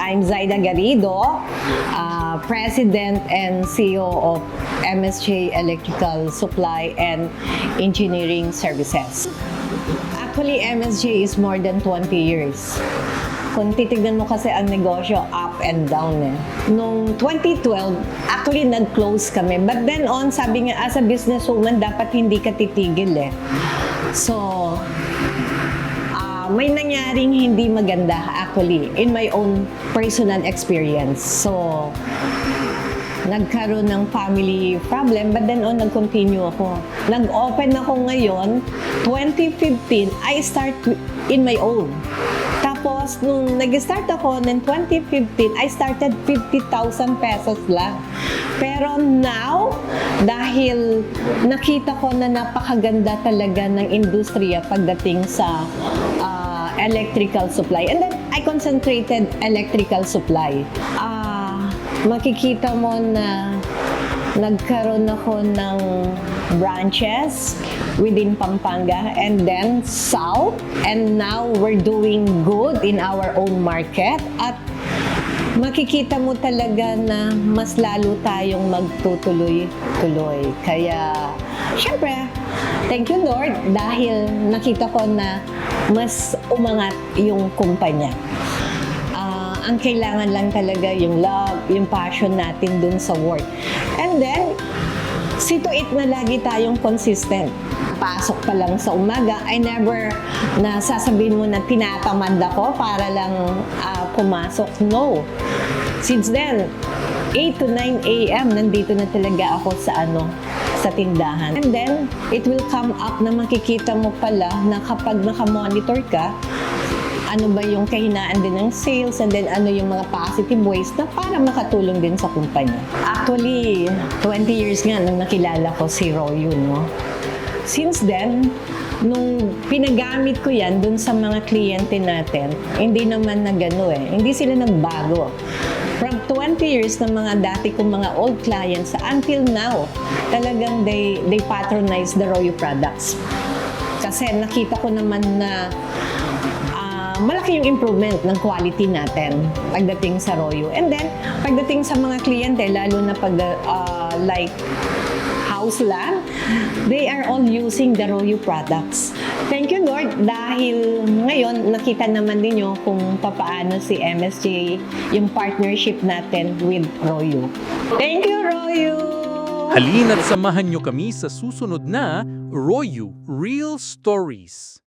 I'm Zaida Garrido, President and CEO of MSJ Electrical Supply and Engineering Services. Actually, MSJ is more than 20 years. Kung titignan mo kasi ang negosyo, up and down eh. Noong 2012, actually nag-close kami. But then on, sabi nga, as a businesswoman, dapat hindi ka titigil eh. So, may nangyaring hindi maganda actually in my own personal experience. So, nagkaroon ng family problem, but then on, nag-continue ako. Nag-open ako ngayon, 2015, I start in my own. Tapos, nung nag-start ako ng 2015, I started 50,000 pesos lang. Pero now, dahil nakita ko na napakaganda talaga ng industriya pagdating sa electrical supply. And then, I concentrated electrical supply. Makikita mo na nagkaroon ako ng branches within Pampanga and then South. And now, we're doing good in our own market. At makikita mo talaga na mas lalo tayong magtutuloy-tuloy. Kaya, syempre, thank you Lord dahil nakita ko na mas umangat yung kumpanya. Ang kailangan lang talaga yung love, yung passion natin dun sa work. And then, see to it na lagi tayong consistent. Pasok pa lang sa umaga, I never na sasabihin mo na tinatamad ako para lang pumasok. No. Since then, 8 to 9 a.m. nandito na talaga ako sa tindahan. And then, it will come up na makikita mo pala na kapag nakamonitor ka, ano ba yung kahinaan din ng sales and then ano yung mga positive ways na para makatulong din sa kumpanya. Actually, 20 years nga nung nakilala ko si ROYU, no? Since then, nung pinagamit ko yan dun sa mga kliyente natin, hindi naman na gano eh. Hindi sila nagbago. From 20 years ng mga dati kong mga old clients until now, talagang they patronize the ROYU products. Kasi nakita ko naman na malaki yung improvement ng quality natin pagdating sa ROYU. And then, pagdating sa mga kliyente, lalo na pag like house lang, they are all using the ROYU products. Thank you Lord dahil ngayon nakita naman ninyo kung papaano si MSJ yung partnership natin with ROYU. Thank you ROYU! Halina't samahan nyo kami sa susunod na ROYU Real Stories.